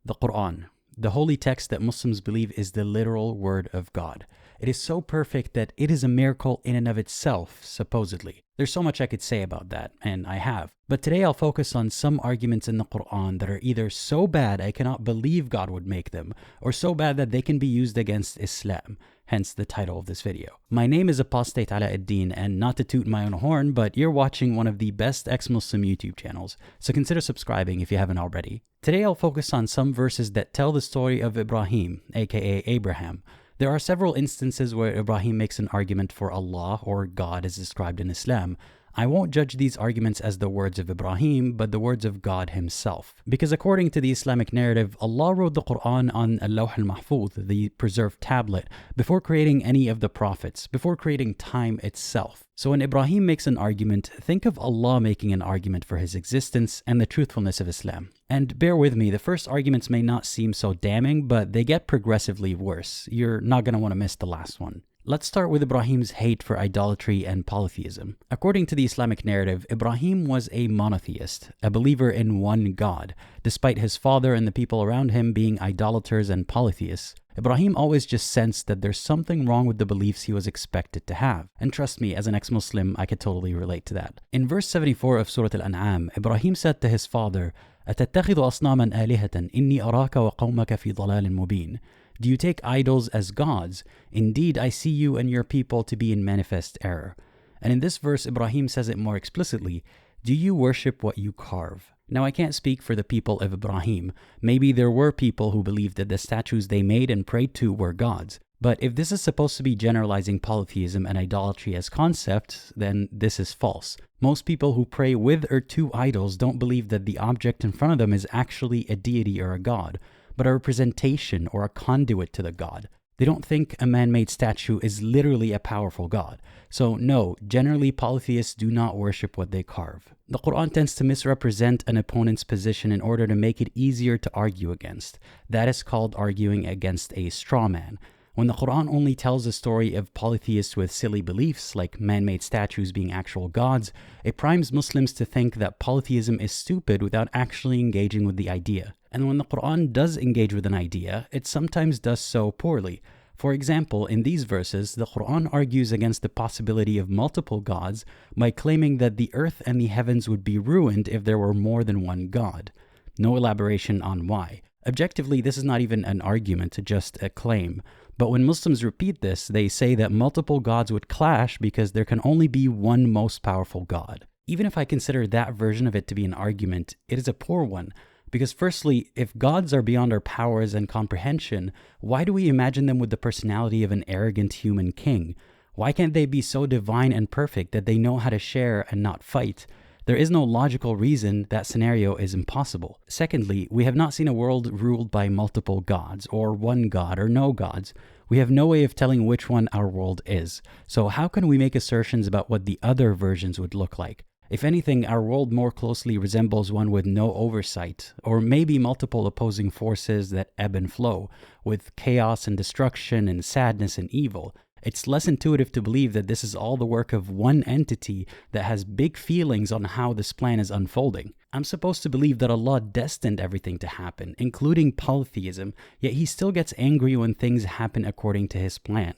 The Quran, the holy text that Muslims believe is the literal word of God. It is so perfect that it is a miracle in and of itself, supposedly. There's so much I could say about that, and I have. But today I'll focus on some arguments in the Quran that are either so bad I cannot believe God would make them, or so bad that they can be used against Islam, hence the title of this video. My name is Apostate Aladdin, and not to toot my own horn, but you're watching one of the best ex-Muslim YouTube channels, so consider subscribing if you haven't already. Today I'll focus on some verses that tell the story of Ibrahim, aka Abraham. There are several instances where Ibrahim makes an argument for Allah or God as described in Islam. I won't judge these arguments as the words of Ibrahim, but the words of God himself. Because according to the Islamic narrative, Allah wrote the Quran on Al-Lawh al-Mahfuz, the preserved tablet, before creating any of the prophets, before creating time itself. So when Ibrahim makes an argument, think of Allah making an argument for his existence and the truthfulness of Islam. And bear with me, the first arguments may not seem so damning, but they get progressively worse. You're not going to want to miss the last one. Let's start with Ibrahim's hate for idolatry and polytheism. According to the Islamic narrative, Ibrahim was a monotheist, a believer in one God, despite his father and the people around him being idolaters and polytheists. Ibrahim always just sensed that there's something wrong with the beliefs he was expected to have. And trust me, as an ex-Muslim, I could totally relate to that. In verse 74 of Surah Al-An'am, Ibrahim said to his father, أَتَتَّخِذُ أَصْنَامًا آلِهَةً إِنِّي أَرَاكَ وَقَوْمَكَ فِي ضَلَالٍ مُبِينٍ. Do you take idols as gods? Indeed, I see you and your people to be in manifest error. And in this verse, Ibrahim says it more explicitly, do you worship what you carve? Now, I can't speak for the people of Ibrahim. Maybe there were people who believed that the statues they made and prayed to were gods. But if this is supposed to be generalizing polytheism and idolatry as concepts, then this is false. Most people who pray with or to idols don't believe that the object in front of them is actually a deity or a god, but a representation or a conduit to the god. They don't think a man-made statue is literally a powerful god. So no, generally polytheists do not worship what they carve. The Quran tends to misrepresent an opponent's position in order to make it easier to argue against. That is called arguing against a straw man. When the Quran only tells a story of polytheists with silly beliefs, like man-made statues being actual gods, it primes Muslims to think that polytheism is stupid without actually engaging with the idea. And when the Quran does engage with an idea, it sometimes does so poorly. For example, in these verses, the Quran argues against the possibility of multiple gods by claiming that the earth and the heavens would be ruined if there were more than one God. No elaboration on why. Objectively, this is not even an argument, just a claim. But when Muslims repeat this, they say that multiple gods would clash because there can only be one most powerful God. Even if I consider that version of it to be an argument, it is a poor one. Because firstly, if gods are beyond our powers and comprehension, why do we imagine them with the personality of an arrogant human king? Why can't they be so divine and perfect that they know how to share and not fight? There is no logical reason that scenario is impossible. Secondly, we have not seen a world ruled by multiple gods, or one god, or no gods. We have no way of telling which one our world is. So how can we make assertions about what the other versions would look like? If anything, our world more closely resembles one with no oversight, or maybe multiple opposing forces that ebb and flow, with chaos and destruction and sadness and evil. It's less intuitive to believe that this is all the work of one entity that has big feelings on how this plan is unfolding. I'm supposed to believe that Allah destined everything to happen, including polytheism, yet He still gets angry when things happen according to His plan.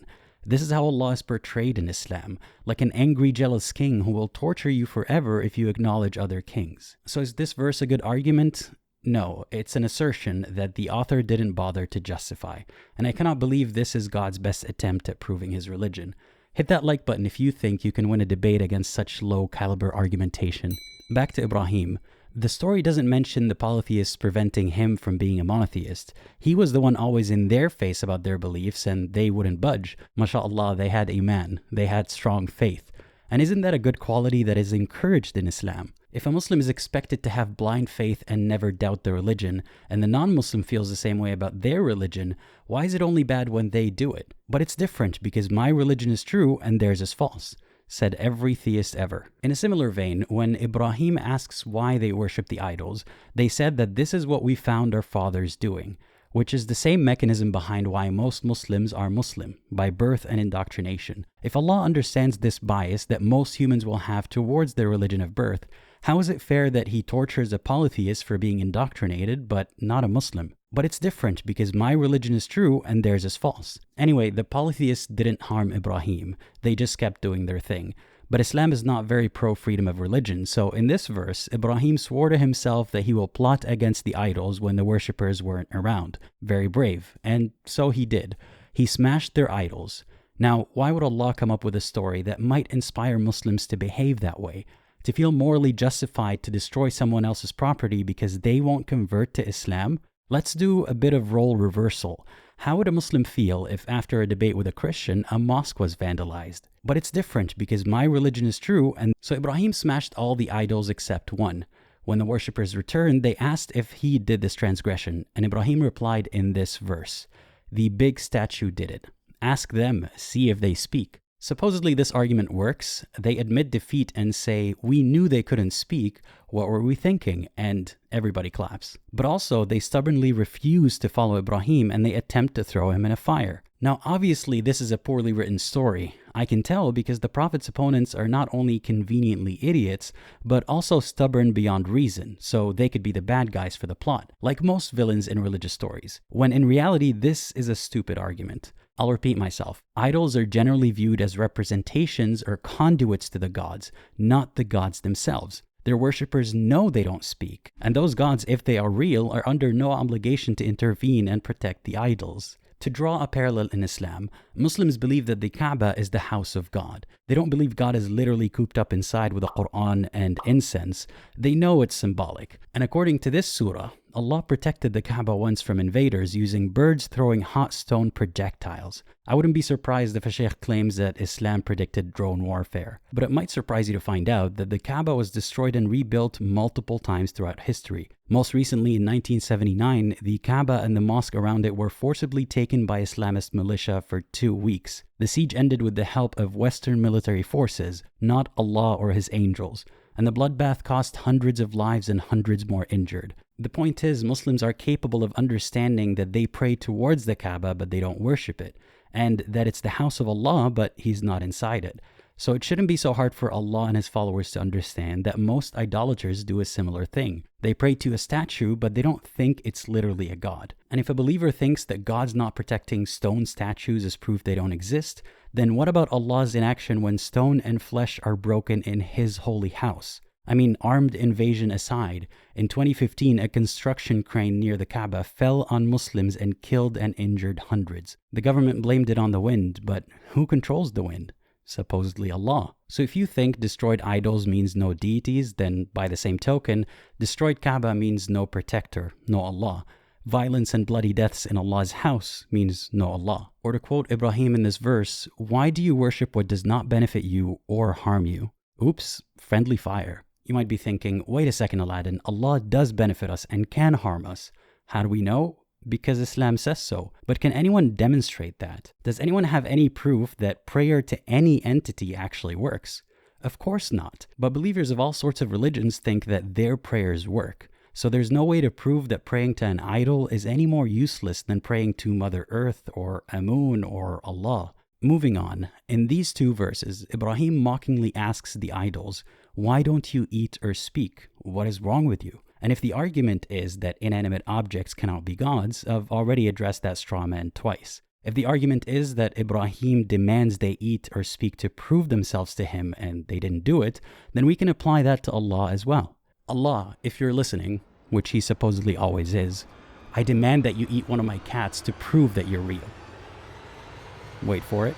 This is how Allah is portrayed in Islam, like an angry, jealous king who will torture you forever if you acknowledge other kings. So is this verse a good argument? No, it's an assertion that the author didn't bother to justify, and I cannot believe this is God's best attempt at proving His religion. Hit that like button if you think you can win a debate against such low-caliber argumentation. Back to Ibrahim. The story doesn't mention the polytheists preventing him from being a monotheist. He was the one always in their face about their beliefs, and they wouldn't budge. MashaAllah, they had iman. They had strong faith. And isn't that a good quality that is encouraged in Islam? If a Muslim is expected to have blind faith and never doubt their religion, and the non-Muslim feels the same way about their religion, why is it only bad when they do it? But it's different because my religion is true and theirs is false, said every theist ever. In a similar vein, when Ibrahim asks why they worship the idols, they said that this is what we found our fathers doing, which is the same mechanism behind why most Muslims are Muslim, by birth and indoctrination. If Allah understands this bias that most humans will have towards their religion of birth, how is it fair that He tortures a polytheist for being indoctrinated, but not a Muslim? But it's different because my religion is true and theirs is false. Anyway, the polytheists didn't harm Ibrahim. They just kept doing their thing. But Islam is not very pro-freedom of religion, so in this verse, Ibrahim swore to himself that he will plot against the idols when the worshippers weren't around. Very brave. And so he did. He smashed their idols. Now, why would Allah come up with a story that might inspire Muslims to behave that way? To feel morally justified to destroy someone else's property because they won't convert to Islam? Let's do a bit of role reversal. How would a Muslim feel if after a debate with a Christian, a mosque was vandalized? But it's different because my religion is true, and so Ibrahim smashed all the idols except one. When the worshippers returned, they asked if he did this transgression, and Ibrahim replied in this verse, "The big statue did it. Ask them, see if they speak." Supposedly this argument works. They admit defeat and say, "We knew they couldn't speak. What were we thinking?" And everybody claps. But also, they stubbornly refuse to follow Ibrahim and they attempt to throw him in a fire. Now, obviously, this is a poorly written story. I can tell because the Prophet's opponents are not only conveniently idiots, but also stubborn beyond reason, so they could be the bad guys for the plot, like most villains in religious stories, when in reality, this is a stupid argument. I'll repeat myself. Idols are generally viewed as representations or conduits to the gods, not the gods themselves. Their worshippers know they don't speak, and those gods, if they are real, are under no obligation to intervene and protect the idols. To draw a parallel in Islam, Muslims believe that the Kaaba is the house of God. They don't believe God is literally cooped up inside with a Quran and incense. They know it's symbolic. And according to this surah, Allah protected the Kaaba once from invaders using birds throwing hot stone projectiles. I wouldn't be surprised if a sheikh claims that Islam predicted drone warfare. But it might surprise you to find out that the Kaaba was destroyed and rebuilt multiple times throughout history. Most recently in 1979, the Kaaba and the mosque around it were forcibly taken by Islamist militia for 2 weeks. The siege ended with the help of Western military forces, not Allah or his angels. And the bloodbath cost hundreds of lives and hundreds more injured. The point is, Muslims are capable of understanding that they pray towards the Kaaba but they don't worship it, and that it's the house of Allah but He's not inside it. So it shouldn't be so hard for Allah and His followers to understand that most idolaters do a similar thing. They pray to a statue but they don't think it's literally a god. And if a believer thinks that God's not protecting stone statues as proof they don't exist, then what about Allah's inaction when stone and flesh are broken in His holy house? I mean, armed invasion aside, in 2015, a construction crane near the Kaaba fell on Muslims and killed and injured hundreds. The government blamed it on the wind, but who controls the wind? Supposedly Allah. So if you think destroyed idols means no deities, then by the same token, destroyed Kaaba means no protector, no Allah. Violence and bloody deaths in Allah's house means no Allah. Or to quote Ibrahim in this verse, "Why do you worship what does not benefit you or harm you?" Oops, friendly fire. You might be thinking, wait a second, Aladdin, Allah does benefit us and can harm us. How do we know? Because Islam says so. But can anyone demonstrate that? Does anyone have any proof that prayer to any entity actually works? Of course not. But believers of all sorts of religions think that their prayers work. So there's no way to prove that praying to an idol is any more useless than praying to Mother Earth or Amun or Allah. Moving on, in these 2 verses, Ibrahim mockingly asks the idols, "Why don't you eat or speak? What is wrong with you?" And if the argument is that inanimate objects cannot be gods, I've already addressed that straw man twice. If the argument is that Ibrahim demands they eat or speak to prove themselves to him and they didn't do it, then we can apply that to Allah as well. Allah, if you're listening, which He supposedly always is, I demand that you eat one of my cats to prove that you're real. Wait for it.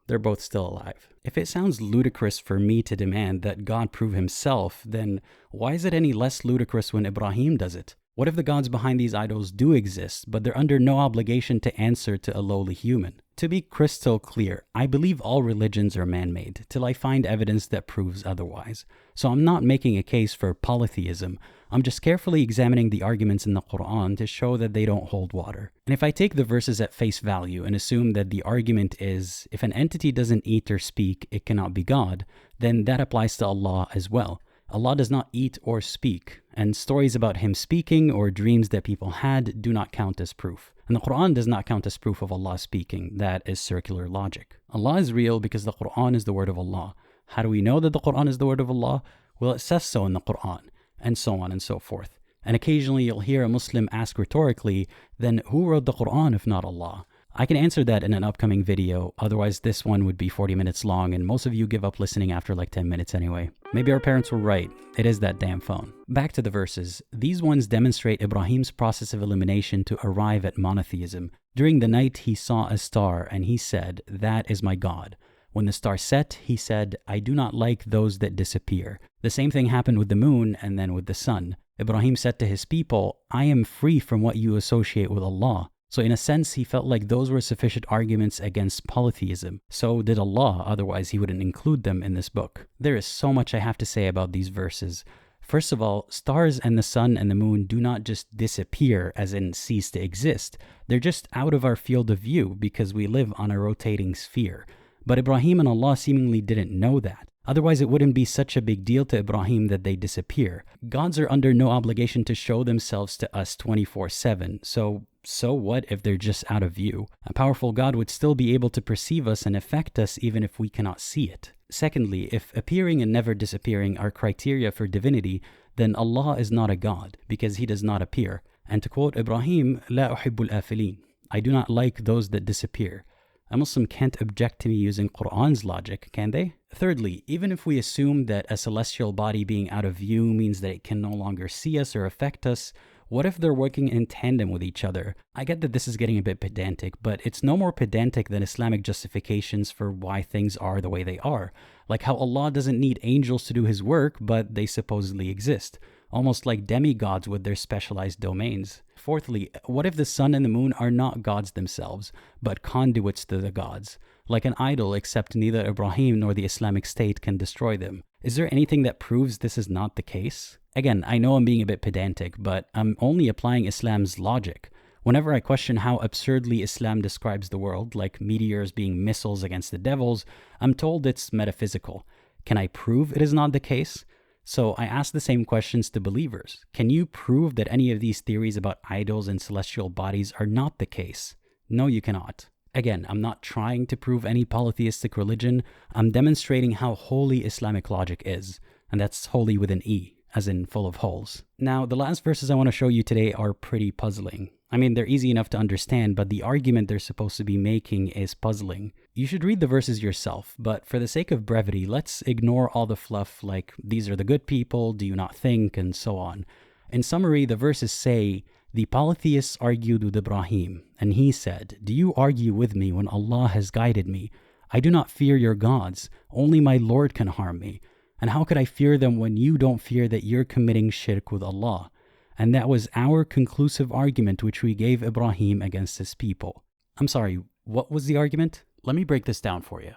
They're both still alive. If it sounds ludicrous for me to demand that God prove Himself, then why is it any less ludicrous when Ibrahim does it? What if the gods behind these idols do exist, but they're under no obligation to answer to a lowly human? To be crystal clear, I believe all religions are man-made, till I find evidence that proves otherwise. So I'm not making a case for polytheism. I'm just carefully examining the arguments in the Quran to show that they don't hold water. And if I take the verses at face value and assume that the argument is, if an entity doesn't eat or speak, it cannot be God, then that applies to Allah as well. Allah does not eat or speak, and stories about Him speaking or dreams that people had do not count as proof. And the Quran does not count as proof of Allah speaking. That is circular logic. Allah is real because the Quran is the word of Allah. How do we know that the Quran is the word of Allah? Well, it says so in the Quran, and so on and so forth. And occasionally you'll hear a Muslim ask rhetorically, then who wrote the Quran if not Allah? I can answer that in an upcoming video, otherwise this one would be 40 minutes long and most of you give up listening after like 10 minutes anyway. Maybe our parents were right, it is that damn phone. Back to the verses. These ones demonstrate Ibrahim's process of elimination to arrive at monotheism. During the night he saw a star and he said, "That is my God." When the star set, he said, "I do not like those that disappear." The same thing happened with the moon and then with the sun. Ibrahim said to his people, "I am free from what you associate with Allah." So in a sense, he felt like those were sufficient arguments against polytheism. So did Allah, otherwise he wouldn't include them in this book. There is so much I have to say about these verses. First of all, stars and the sun and the moon do not just disappear, as in cease to exist. They're just out of our field of view because we live on a rotating sphere. But Ibrahim and Allah seemingly didn't know that. Otherwise, it wouldn't be such a big deal to Ibrahim that they disappear. Gods are under no obligation to show themselves to us 24/7. So what if they're just out of view? A powerful God would still be able to perceive us and affect us even if we cannot see it. Secondly, if appearing and never disappearing are criteria for divinity, then Allah is not a God because he does not appear. And to quote Ibrahim, "La uhibbul afilin," I do not like those that disappear. A Muslim can't object to me using Quran's logic, can they? Thirdly, even if we assume that a celestial body being out of view means that it can no longer see us or affect us, what if they're working in tandem with each other? I get that this is getting a bit pedantic, but it's no more pedantic than Islamic justifications for why things are the way they are. Like how Allah doesn't need angels to do his work, but they supposedly exist. Almost like demigods with their specialized domains. Fourthly, what if the sun and the moon are not gods themselves, but conduits to the gods? Like an idol, except neither Ibrahim nor the Islamic State can destroy them. Is there anything that proves this is not the case? Again, I know I'm being a bit pedantic, but I'm only applying Islam's logic. Whenever I question how absurdly Islam describes the world, like meteors being missiles against the devils, I'm told it's metaphysical. Can I prove it is not the case? So I ask the same questions to believers. Can you prove that any of these theories about idols and celestial bodies are not the case? No, you cannot. Again, I'm not trying to prove any polytheistic religion. I'm demonstrating how holy Islamic logic is. And that's holy with an E, as in full of holes. Now, the last verses I want to show you today are pretty puzzling. I mean, they're easy enough to understand, but the argument they're supposed to be making is puzzling. You should read the verses yourself, but for the sake of brevity, let's ignore all the fluff like, these are the good people, do you not think, and so on. In summary, the verses say, the polytheists argued with Ibrahim, and he said, "Do you argue with me when Allah has guided me? I do not fear your gods, only my Lord can harm me. And how could I fear them when you don't fear that you're committing shirk with Allah?" And that was our conclusive argument which we gave Ibrahim against his people. I'm sorry, what was the argument? Let me break this down for you.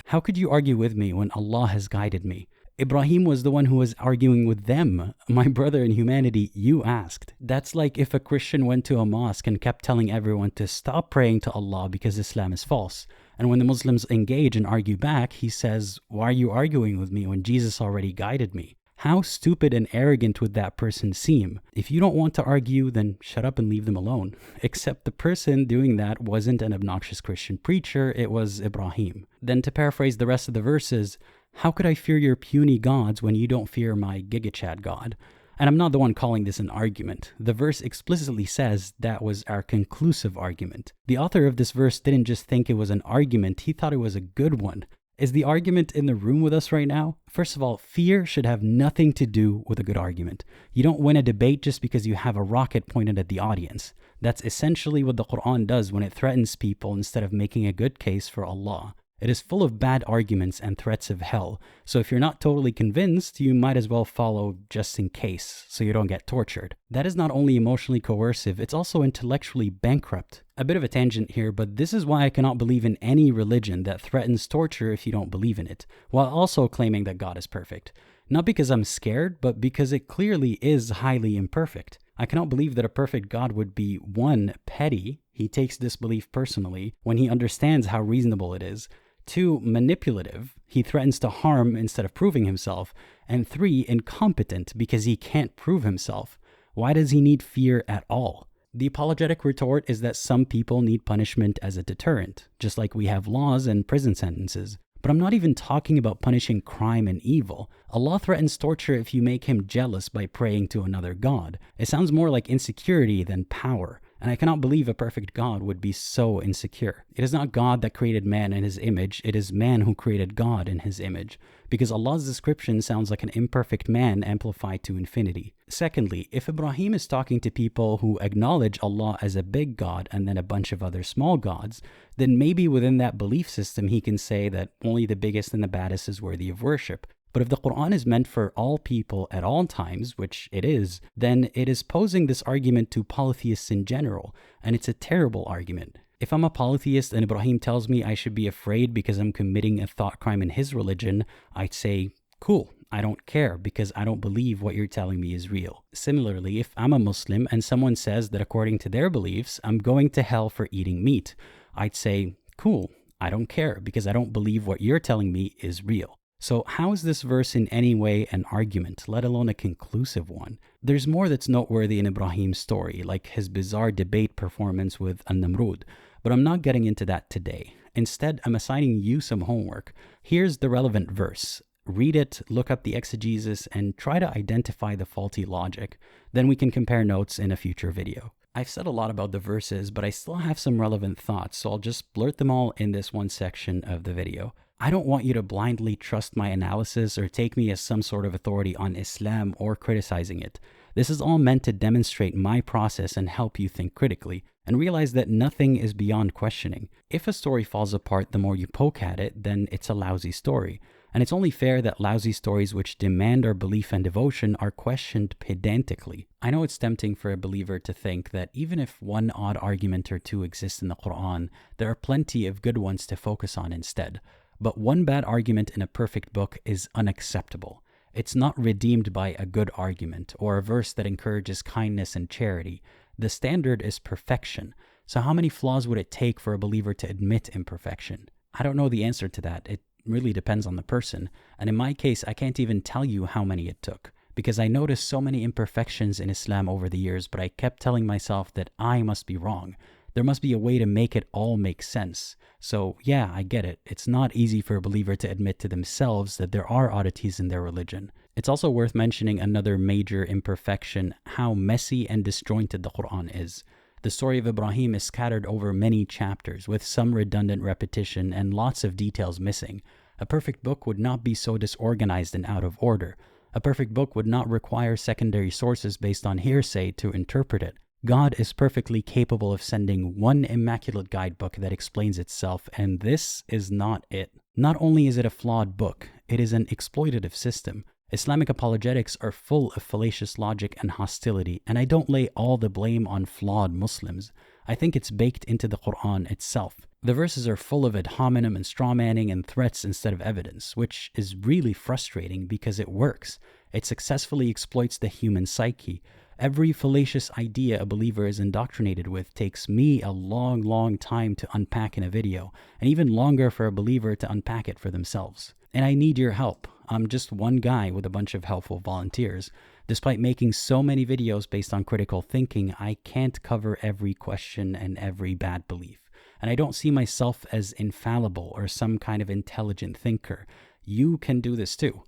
How could you argue with me when Allah has guided me? Ibrahim was the one who was arguing with them. My brother in humanity, you asked. That's like if a Christian went to a mosque and kept telling everyone to stop praying to Allah because Islam is false. And when the Muslims engage and argue back, he says, "Why are you arguing with me when Jesus already guided me?" How stupid and arrogant would that person seem? If you don't want to argue, then shut up and leave them alone. Except the person doing that wasn't an obnoxious Christian preacher, it was Ibrahim. Then to paraphrase the rest of the verses, how could I fear your puny gods when you don't fear my GigaChad God? And I'm not the one calling this an argument. The verse explicitly says that was our conclusive argument. The author of this verse didn't just think it was an argument, he thought it was a good one. Is the argument in the room with us right now? First of all, fear should have nothing to do with a good argument. You don't win a debate just because you have a rocket pointed at the audience. That's essentially what the Quran does when it threatens people instead of making a good case for Allah. It is full of bad arguments and threats of hell. So if you're not totally convinced, you might as well follow just in case, so you don't get tortured. That is not only emotionally coercive, it's also intellectually bankrupt. A bit of a tangent here, but this is why I cannot believe in any religion that threatens torture if you don't believe in it, while also claiming that God is perfect. Not because I'm scared, but because it clearly is highly imperfect. I cannot believe that a perfect God would be 1, petty, he takes this belief personally when he understands how reasonable it is, 2, manipulative, he threatens to harm instead of proving himself, and 3, incompetent because he can't prove himself. Why does he need fear at all? The apologetic retort is that some people need punishment as a deterrent, just like we have laws and prison sentences. But I'm not even talking about punishing crime and evil. Allah threatens torture if you make him jealous by praying to another god. It sounds more like insecurity than power. And I cannot believe a perfect God would be so insecure. It is not God that created man in his image, it is man who created God in his image. Because Allah's description sounds like an imperfect man amplified to infinity. Secondly, if Ibrahim is talking to people who acknowledge Allah as a big God and then a bunch of other small gods, then maybe within that belief system he can say that only the biggest and the baddest is worthy of worship. But if the Quran is meant for all people at all times, which it is, then it is posing this argument to polytheists in general, and it's a terrible argument. If I'm a polytheist and Ibrahim tells me I should be afraid because I'm committing a thought crime in his religion, I'd say, cool, I don't care because I don't believe what you're telling me is real. Similarly, if I'm a Muslim and someone says that according to their beliefs, I'm going to hell for eating meat, I'd say, cool, I don't care because I don't believe what you're telling me is real. So how is this verse in any way an argument, let alone a conclusive one? There's more that's noteworthy in Ibrahim's story, like his bizarre debate performance with An-Namrud, but I'm not getting into that today. Instead, I'm assigning you some homework. Here's the relevant verse. Read it, look up the exegesis, and try to identify the faulty logic. Then we can compare notes in a future video. I've said a lot about the verses, but I still have some relevant thoughts, so I'll just blurt them all in this one section of the video. I don't want you to blindly trust my analysis or take me as some sort of authority on Islam or criticizing it. This is all meant to demonstrate my process and help you think critically and realize that nothing is beyond questioning. If a story falls apart the more you poke at it, then it's a lousy story. And it's only fair that lousy stories which demand our belief and devotion are questioned pedantically. I know it's tempting for a believer to think that even if one odd argument or two exists in the Quran, there are plenty of good ones to focus on instead. But one bad argument in a perfect book is unacceptable. It's not redeemed by a good argument or a verse that encourages kindness and charity. The standard is perfection. So how many flaws would it take for a believer to admit imperfection? I don't know the answer to that. It really depends on the person. And in my case, I can't even tell you how many it took, because I noticed so many imperfections in Islam over the years, but I kept telling myself that I must be wrong. There must be a way to make it all make sense. So yeah, I get it. It's not easy for a believer to admit to themselves that there are oddities in their religion. It's also worth mentioning another major imperfection, how messy and disjointed the Quran is. The story of Ibrahim is scattered over many chapters, with some redundant repetition and lots of details missing. A perfect book would not be so disorganized and out of order. A perfect book would not require secondary sources based on hearsay to interpret it. God is perfectly capable of sending one immaculate guidebook that explains itself, and this is not it. Not only is it a flawed book, it is an exploitative system. Islamic apologetics are full of fallacious logic and hostility, and I don't lay all the blame on flawed Muslims. I think it's baked into the Quran itself. The verses are full of ad hominem and strawmanning and threats instead of evidence, which is really frustrating because it works. It successfully exploits the human psyche. Every fallacious idea a believer is indoctrinated with takes me a long time to unpack in a video, and even longer for a believer to unpack it for themselves. And I need your help. I'm just one guy with a bunch of helpful volunteers. Despite making so many videos based on critical thinking, I can't cover every question and every bad belief. And I don't see myself as infallible or some kind of intelligent thinker. You can do this too.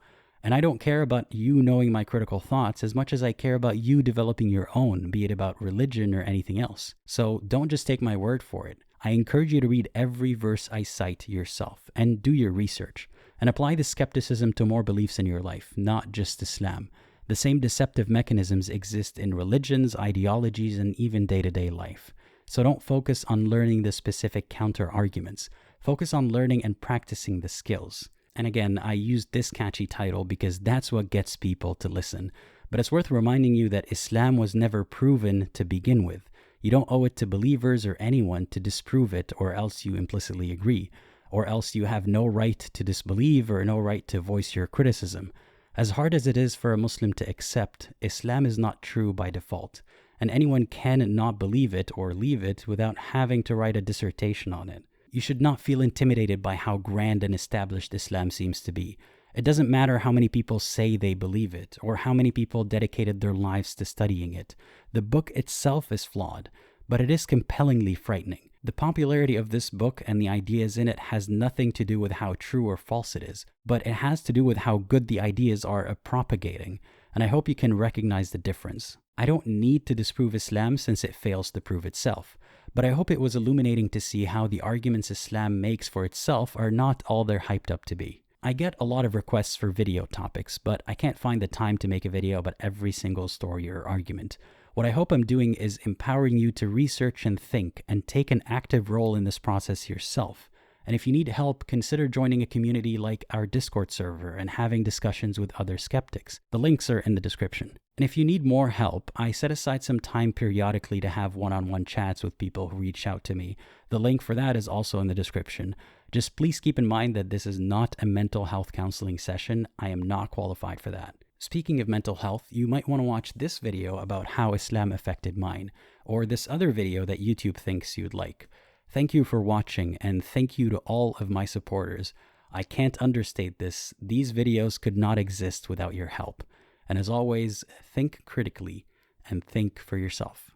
And I don't care about you knowing my critical thoughts as much as I care about you developing your own, be it about religion or anything else. So don't just take my word for it. I encourage you to read every verse I cite yourself and do your research and apply the skepticism to more beliefs in your life, not just Islam. The same deceptive mechanisms exist in religions, ideologies, and even day-to-day life. So don't focus on learning the specific counter-arguments. Focus on learning and practicing the skills. And again, I used this catchy title because that's what gets people to listen. But it's worth reminding you that Islam was never proven to begin with. You don't owe it to believers or anyone to disprove it, or else you implicitly agree. Or else you have no right to disbelieve or no right to voice your criticism. As hard as it is for a Muslim to accept, Islam is not true by default. And anyone can not believe it or leave it without having to write a dissertation on it. You should not feel intimidated by how grand and established Islam seems to be. It doesn't matter how many people say they believe it, or how many people dedicated their lives to studying it. The book itself is flawed, but it is compellingly frightening. The popularity of this book and the ideas in it has nothing to do with how true or false it is, but it has to do with how good the ideas are at propagating, and I hope you can recognize the difference. I don't need to disprove Islam since it fails to prove itself, but I hope it was illuminating to see how the arguments Islam makes for itself are not all they're hyped up to be. I get a lot of requests for video topics, but I can't find the time to make a video about every single story or argument. What I hope I'm doing is empowering you to research and think and take an active role in this process yourself. And if you need help, consider joining a community like our Discord server and having discussions with other skeptics. The links are in the description. And if you need more help, I set aside some time periodically to have one-on-one chats with people who reach out to me. The link for that is also in the description. Just please keep in mind that this is not a mental health counseling session. I am not qualified for that. Speaking of mental health, you might want to watch this video about how Islam affected mine, or this other video that YouTube thinks you'd like. Thank you for watching, and thank you to all of my supporters. I can't understate this. These videos could not exist without your help. And as always, think critically and think for yourself.